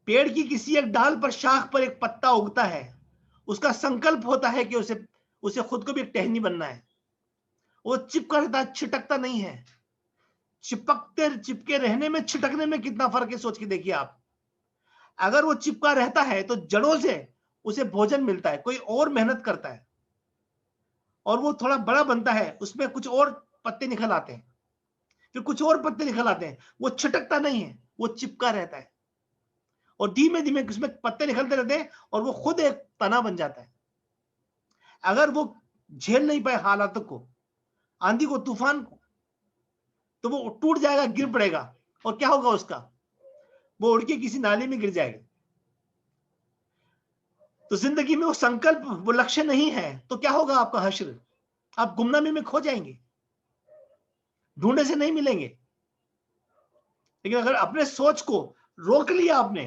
पेड़ की किसी एक डाल पर, शाख पर एक पत्ता उगता है, उसका संकल्प होता है कि उसे खुद को भी एक टहनी बनना है। वो चिपका रहता है, छिटकता नहीं है। चिपके रहने में, छिटकने में कितना फर्क है, सोच के देखिए आप। अगर वो चिपका रहता है तो जड़ों से उसे भोजन मिलता है, कोई और मेहनत करता है और वो थोड़ा बड़ा बनता है, उसमें कुछ और पत्ते निकल आते हैं, फिर कुछ और पत्ते निकल आते हैं। वो छिटकता नहीं है, वो चिपका रहता है और धीमे धीमे उसमें पत्ते निकलते रहते हैं और वो खुद एक तना बन जाता है। अगर वो झेल नहीं पाए हालातों को, आंधी को, तूफान को, तो वो टूट जाएगा, गिर पड़ेगा और क्या होगा उसका? वो उड़ के किसी नाले में गिर जाएगा। तो जिंदगी में वो संकल्प, वो लक्ष्य नहीं है तो क्या होगा आपका हश्र? आप गुमनामी में खो जाएंगे, ढूंढने से नहीं मिलेंगे। लेकिन अगर अपने सोच को रोक लिया आपने,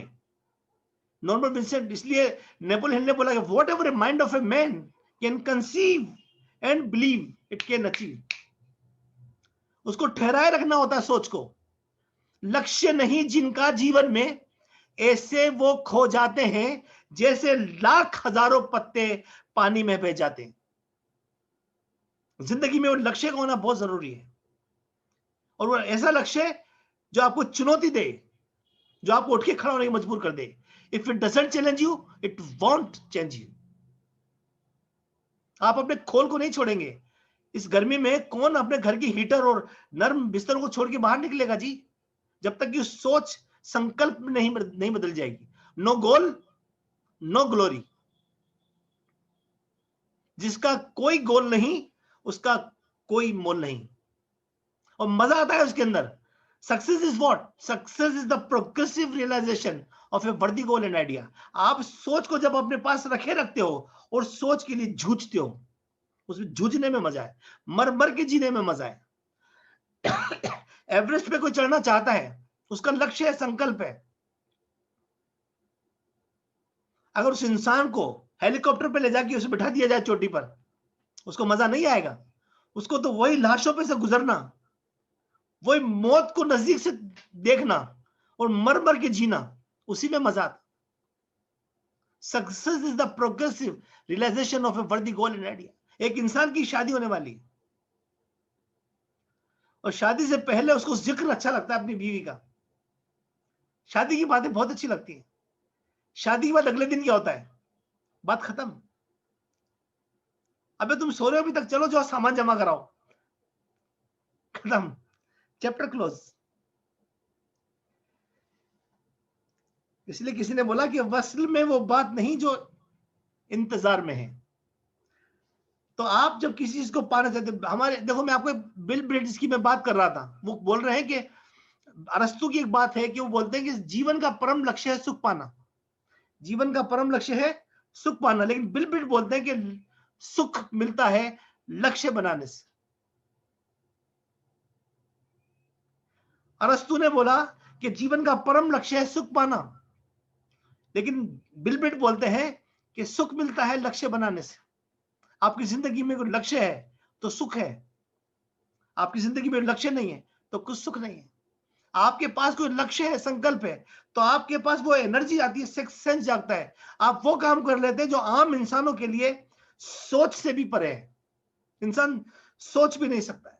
नॉर्मन विंसेंट, इसलिए नेपोलियन ने बोला कि what ever mind of a man can conceive and believe it can achieve. उसको ठहराए रखना होता है सोच को। लक्ष्य नहीं जिनका जीवन में, ऐसे वो खो जाते हैं जैसे लाख हजारों पत्ते पानी में बह जाते हैं। जिंदगी में वो लक्ष्य का होना बहुत जरूरी है, और वो ऐसा लक्ष्य जो आपको चुनौती दे, जो आपको उठ के खड़ा होने की मजबूर कर दे। If it doesn't challenge you, it won't change you. आप अपने खोल को नहीं छोड़ेंगे। इस गर्मी में कौन अपने घर की हीटर और नर्म बिस्तरों को छोड़ के बाहर निकलेगा जी, जब तक कि सोच, संकल्प नहीं बदल जाएगी। नो गोल, नो ग्लोरी। जिसका कोई गोल नहीं, उसका कोई मोल नहीं, और मजा आता है उसके अंदर। Success is what? Success is the progressive realisation of a worthy goal and idea. आप सोच को जब अपने पास रखते हो और सोच के लिए जूझते हो, उसमें जूझने में मजा है, मर मर के जीने में मजा है। एवरेस्ट पे कोई चढ़ना चाहता है, उसका लक्ष्य है, संकल्प है। अगर उस इंसान को हेलीकॉप्टर पे ले जाके उसे बिठा दिया जाए चोटी पर, उसको मजा नहीं आएगा। उसको तो वही लाशों पे से गुजरना, वही मौत को नजदीक से देखना और मर मर के जीना, उसी में मजा आता। Success is the progressive realisation of a worthy goal and idea. एक इंसान की शादी होने वाली, और शादी से पहले उसको जिक्र अच्छा लगता है अपनी बीवी का। शादी की बातें बहुत अच्छी लगती है। शादी के बाद अगले दिन क्या होता है? बात खत्म। अबे तुम सो रहे हो अभी तक, चलो जो सामान जमा कराओ, खत्म, चैप्टर क्लोज। इसलिए किसी ने बोला कि वस्ल में वो बात नहीं जो इंतजार में है। तो आप जब किसी चीज को पाना चाहते, हमारे देखो, मैं आपको बिल ब्रिटिश की मैं बात कर रहा था, वो बोल रहे हैं कि अरस्तु की एक बात है कि वो बोलते हैं कि जीवन का परम लक्ष्य है सुख पाना। जीवन का परम लक्ष्य है सुख पाना, लेकिन बिल ब्रिटिश बोलते हैं कि सुख मिलता है लक्ष्य बनाने से। अरस्तु ने बोला कि जीवन का परम लक्ष्य है सुख पाना, लेकिन बिल ब्रिटिश बोलते हैं कि सुख मिलता है लक्ष्य बनाने से। आपकी जिंदगी में कोई लक्ष्य है तो सुख है, आपकी जिंदगी में लक्ष्य नहीं है तो कुछ सुख नहीं है। आपके पास कोई लक्ष्य है, संकल्प है, तो आपके पास वो एनर्जी आती है, सिक्स सेंस जागता है, आप वो काम कर लेते हैं जो आम इंसानों के लिए सोच से भी परे है। इंसान सोच भी नहीं सकता है।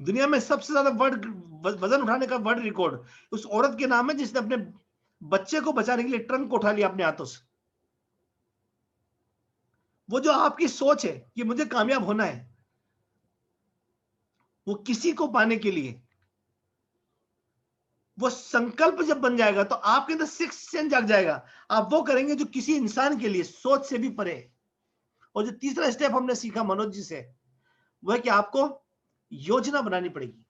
दुनिया में सबसे ज्यादा वजन उठाने का वर्ल्ड रिकॉर्ड उस औरत के नाम है जिसने अपने बच्चे को बचाने के लिए ट्रंक उठा लिया अपने हाथों से। वो जो आपकी सोच है कि मुझे कामयाब होना है, वो किसी को पाने के लिए, वो संकल्प जब बन जाएगा तो आपके अंदर सिक्स सेंस जाग जाएगा। आप वो करेंगे जो किसी इंसान के लिए सोच से भी परे है। और जो तीसरा स्टेप हमने सीखा मनोज जी से, वो है कि आपको योजना बनानी पड़ेगी।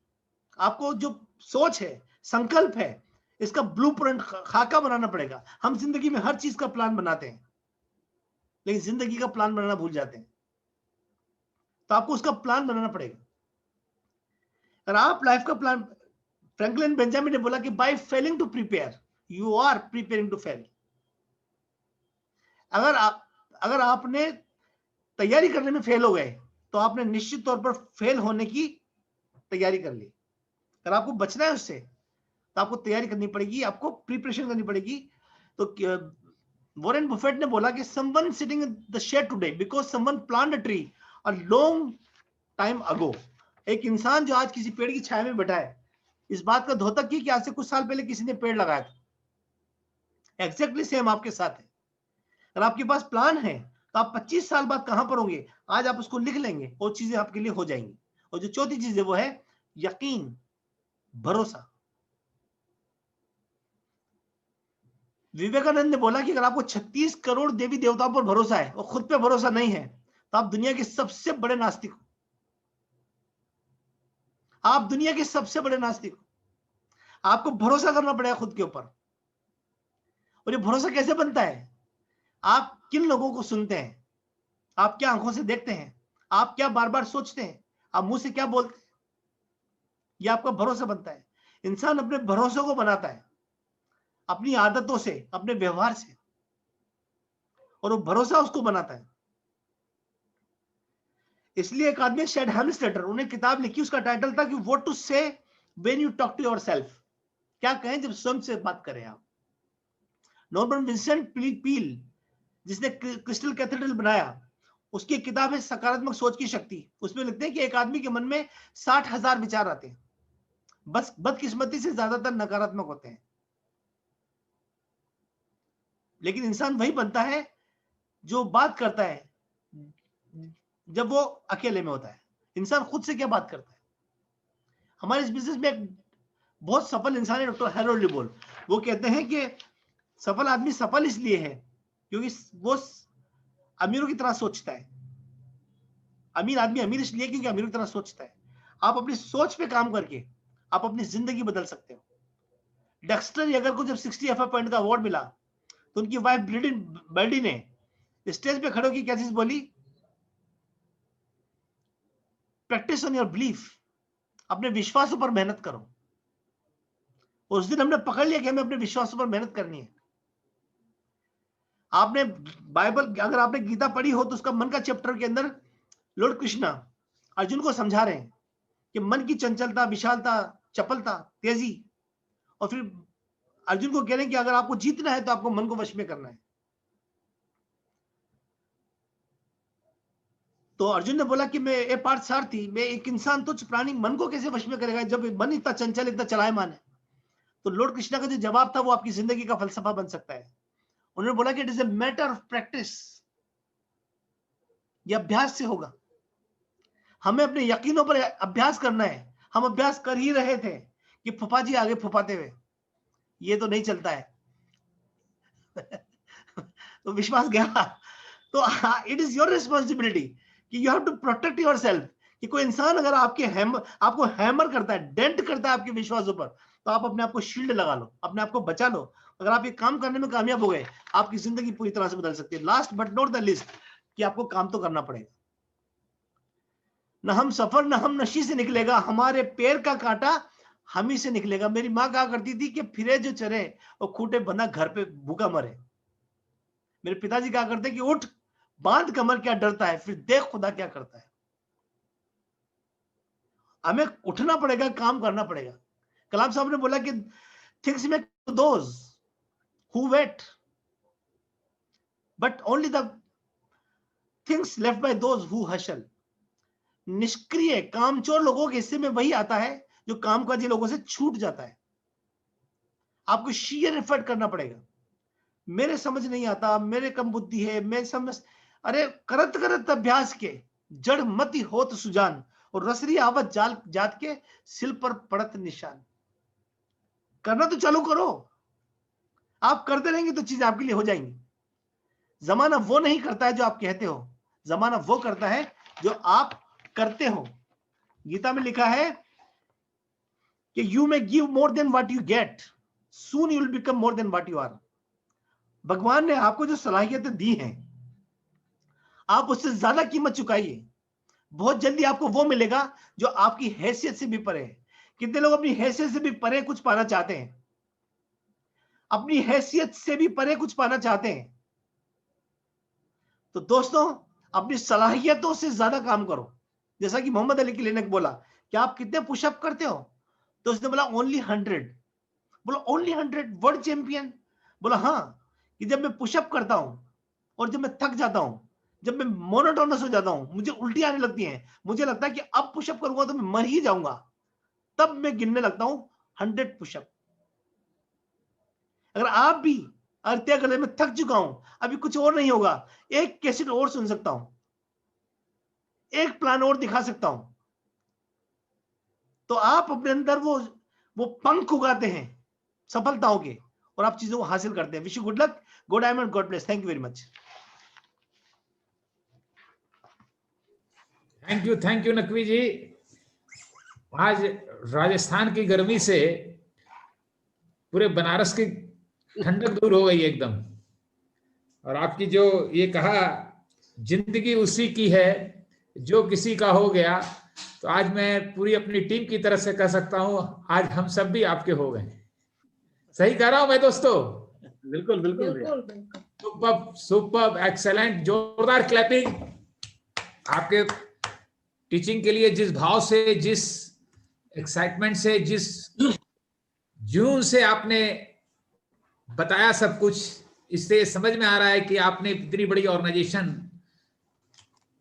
आपको जो सोच है, संकल्प है, इसका ब्लूप्रिंट, खाका बनाना पड़ेगा। हम जिंदगी में हर चीज का प्लान बनाते हैं, लेकिन जिंदगी का प्लान बनाना भूल जाते हैं। तो आपको उसका प्लान बनाना पड़ेगा। और आप लाइफ का प्लान, फ्रैंकलिन बेंजामिन ने बोला कि by failing to prepare you are preparing to fail. अगर आपने तैयारी करने में फेल हो गए तो आपने निश्चित तौर पर फेल होने की तैयारी कर ली। अगर आपको बचना है उससे तो आपको तैयारी करनी पड़ेगी, आपको प्रिपरेशन करनी पड़ेगी। तो वॉरेन बफेट ने बोला कि someone sitting in the shade today because someone plant a tree a long time ago. एक इंसान जो आज किसी पेड़ की छाया में बैठा है, इस बात का द्योतक की कि आज से कुछ साल पहले किसी ने पेड़ लगाया था। एग्जैक्टली सेम आपके साथ है। अगर आपके पास प्लान है तो आप 25 साल बाद कहां पर होंगे, आज आप उसको लिख लेंगे, वो चीजें आपके लिए हो जाएंगी। और जो चौथी चीज है वो है यकीन, भरोसा। विवेकानंद ने बोला कि अगर आपको 36 करोड़ देवी देवताओं पर भरोसा है और खुद पे भरोसा नहीं है तो आप दुनिया के सबसे बड़े नास्तिक हो। आप दुनिया के सबसे बड़े नास्तिक हो। आपको भरोसा करना पड़ेगा खुद के ऊपर। और ये भरोसा कैसे बनता है? आप किन लोगों को सुनते हैं, आप क्या आंखों से देखते हैं, आप क्या बार बार सोचते हैं, आप मुंह से क्या बोलते हैं, यह आपका भरोसा बनता है। इंसान अपने भरोसे को बनाता है अपनी आदतों से, अपने व्यवहार से, और वो भरोसा उसको बनाता है। इसलिए एक आदमी शेड हेमस्टेटर, उन्हें किताब लिखी, उसका टाइटल था कि what to say when you talk to yourself. क्या कहें जब स्वयं से बात करें आप। नॉर्मन विंसेंट पील जिसने क्रिस्टल कैथेड्रल बनाया, उसकी किताब है सकारात्मक सोच की शक्ति। उसमें लिखते हैं कि एक आदमी के मन में 60,000 विचार आते हैं, बस बदकिस्मती से ज्यादातर नकारात्मक होते हैं। लेकिन इंसान वही बनता है जो बात करता है जब वो अकेले में होता है। इंसान खुद से क्या बात करता है। हमारे इस बिजनेस में एक बहुत सफल इंसान है डॉक्टर हैरोल्ड लिबोल। वो कहते हैं कि सफल आदमी सफल इसलिए है क्योंकि वो अमीरों की तरह सोचता है। अमीर आदमी अमीर इसलिए क्योंकि अमीरों की तरह सोचता है। आप अपनी सोच पे काम करके आप अपनी जिंदगी बदल सकते हो। डेक्स्टर यगर को जब 60 FF पॉइंट का अवार्ड मिला तो उनकी वाइफ बर्डी ने स्टेज पे खड़े होकर क्या चीज बोली? प्रैक्टिस ऑन योर बिलीफ, अपने विश्वासों पर मेहनत करो। और उस दिन हमने पकड़ लिया कि हमें अपने विश्वासों पर मेहनत करनी है। आपने बाइबल, अगर आपने गीता पढ़ी हो तो उसका मन का चैप्टर के अंदर लॉर्ड कृष्णा अर्जुन को समझा रहे हैं कि मन की चंचलता, विशालता, चपलता, तेजी, और फिर अर्जुन को कह रहे हैं कि अगर आपको जीतना है तो आपको मन को वश में करना है। तो अर्जुन ने बोला कि मैं एक पार्थसारथी, मैं एक इंसान तुच्छ प्राणी मन को कैसे वश में करेगा जब मन इतना चंचल, इतना चलायमान है। तो लॉर्ड कृष्णा का जो जवाब था वो आपकी जिंदगी का फलसफा बन सकता है। उन्होंने बोला कि it is a matter of practice, ये अभ्यास से होगा। हमें अपने यकीनों पर अभ्यास करना है। हम अभ्यास कर ही रहे थे कि फूफा जी आगे फुफाते हुए, ये तो नहीं चलता है तो विश्वास गया। तो इट इज योर रिस्पॉन्सिबिलिटी कि you have to protect yourself. कि कोई इंसान अगर आपको हैमर करता है, डेंट करता है आपके विश्वासों पर, तो आप अपने आप को शील्ड लगा लो, अपने आप को बचा लो। अगर आप ये काम करने में कामयाब हो गए, आपकी जिंदगी पूरी तरह से बदल सकती है। Last but not the list, कि आपको काम तो करना पड़ेगा। न हम सफर न हम नशी से निकलेगा, हमारे पैर का कांटा हम ही से निकलेगा। मेरी माँ कहा करती थी कि फिरे जो चरे और खूंटे बंधा घर पे भूखा मरे। मेरे पिताजी कहा करते कि उठ बांध कमर, क्या डरता है, फिर देख खुदा क्या करता है। हमें उठना पड़ेगा, काम करना पड़ेगा। कलाम साहब ने बोला कि things make those who wait, but only the things left by those who hustle. निष्क्रिय कामचोर लोगों के हिस्से में वही आता है जो कामकाजी लोगों से छूट जाता है। आपको शेयर एफर्ट करना पड़ेगा। मेरे समझ नहीं आता, मेरे कम बुद्धि है, मैं समझ, अरे करत करत अभ्यास के जड़ मति होत सुजान, और रसरी आवत जाल जात के सिल पर पड़त निशान। करना तो चालू करो। आप करते रहेंगे तो चीज आपके लिए हो जाएंगी। जमाना वो नहीं करता है जो आप कहते हो, जमाना वो करता है जो आप करते हो। गीता में लिखा है कि you may give more than what you get, soon you will become more than what you are. भगवान ने आपको जो सलाहियतें दी हैं, आप उससे ज्यादा कीमत चुकाइए, बहुत जल्दी आपको वो मिलेगा जो आपकी हैसियत से भी परे है। कितने लोग अपनी हैसियत से भी परे कुछ पाना चाहते हैं? अपनी हैसियत से भी परे कुछ पाना चाहते हैं? तो दोस्तों, अपनी सलाहियतों से ज्यादा काम करो। जैसा कि मोहम्मद अली किले ने बोला कि आप कितने पुशअप करते हो, तो उसने बोला ओनली 100। बोला ओनली 100, वर्ल्ड चैंपियन। बोला हाँ, कि जब मैं पुशअप करता हूं और जब मैं थक जाता हूं, जब मैं मोनोटोनस हो जाता हूं, मुझे उल्टी आने लगती है, मुझे लगता है कि अब पुशअप करूंगा तो मैं मर ही जाऊंगा, तब मैं गिनने लगता हूं 100 पुशअप। अगर आप भी तय कर ले मैं थक चुका हूं, अभी कुछ और नहीं होगा, एक कैसेट और सुन सकता हूं, एक प्लान और दिखा सकता हूं, तो आप अपने अंदर वो पंख उगाते हैं सफलताओं के, और आप चीजों को हासिल करते हैं। Wish you good luck, god diamond, god bless, thank you very much. Thank you Naqvi ji. आज राजस्थान की गर्मी से पूरे बनारस की ठंडक दूर हो गई एकदम। और आपकी जो ये कहा, जिंदगी उसी की है जो किसी का हो गया, तो आज मैं पूरी अपनी टीम की तरफ से कह सकता हूं, आज हम सब भी आपके हो गए। सही कह रहा हूं मैं दोस्तों? बिल्कुल बिल्कुल सुपर सुपर, एक्सेलेंट, जोरदार क्लैपिंग आपके टीचिंग के लिए। जिस भाव से, जिस एक्साइटमेंट से, जिस जुनून से आपने बताया सब कुछ, इससे समझ में आ रहा है कि आपने इतनी बड़ी ऑर्गेनाइजेशन,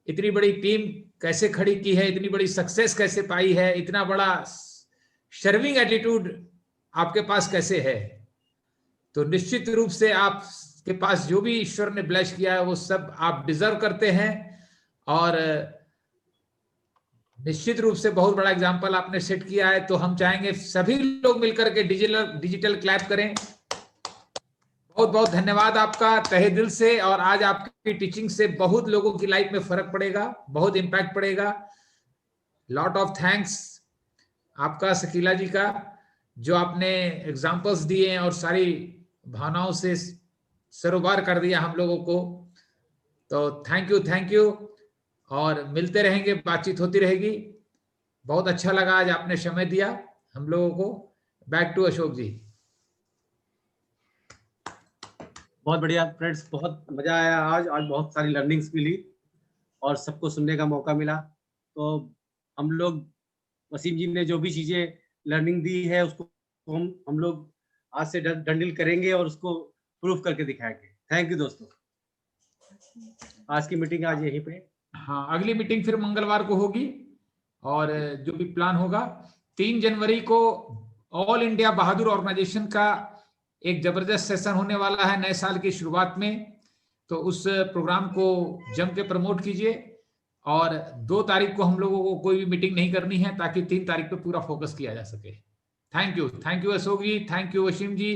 इतनी बड़ी टीम कैसे खड़ी की है, इतनी बड़ी सक्सेस कैसे पाई है, इतना बड़ा सर्विंग एटीट्यूड आपके पास कैसे है। तो निश्चित रूप से आपके पास जो भी ईश्वर ने ब्लेस किया है वो सब आप डिजर्व करते हैं। और निश्चित रूप से बहुत बड़ा एग्जाम्पल आपने सेट किया है। तो हम चाहेंगे सभी लोग मिलकर के डिजिटल क्लैप करें। बहुत बहुत धन्यवाद आपका तहे दिल से। और आज आपकी टीचिंग से बहुत लोगों की लाइफ में फर्क पड़ेगा, बहुत इंपैक्ट पड़ेगा। लॉट ऑफ थैंक्स आपका शकीला जी का, जो आपने एग्जाम्पल्स दिए हैं और सारी भावनाओं से सरोबार कर दिया हम लोगों को। तो थैंक यू। और मिलते रहेंगे, बातचीत होती रहेगी। बहुत अच्छा लगा आज आपने समय दिया हम लोगों को। बैक टू अशोक जी। बहुत बढ़िया फ्रेंड्स, बहुत मजा आया आज बहुत सारी लर्निंग्स मिली और सबको सुनने का मौका मिला। तो हम लोग, वसीम जी ने जो भी चीजें लर्निंग दी है उसको हम लोग आज से डंडिल करेंगे और उसको प्रूफ करके दिखाएंगे। थैंक यू दोस्तों। आज की मीटिंग आज यहीं पे। हाँ, अगली मीटिंग फिर मंगलवार को होगी। और जो भी प्लान होगा, 3 जनवरी को ऑल इंडिया बहादुर ऑर्गेनाइजेशन का एक जबरदस्त सेशन होने वाला है नए साल की शुरुआत में। तो उस प्रोग्राम को जम के प्रमोट कीजिए। और 2 तारीख को हम लोगों को कोई भी मीटिंग नहीं करनी है, ताकि 3 तारीख पे पूरा फोकस किया जा सके। Thank you Ashok ji, thank you Wasim ji.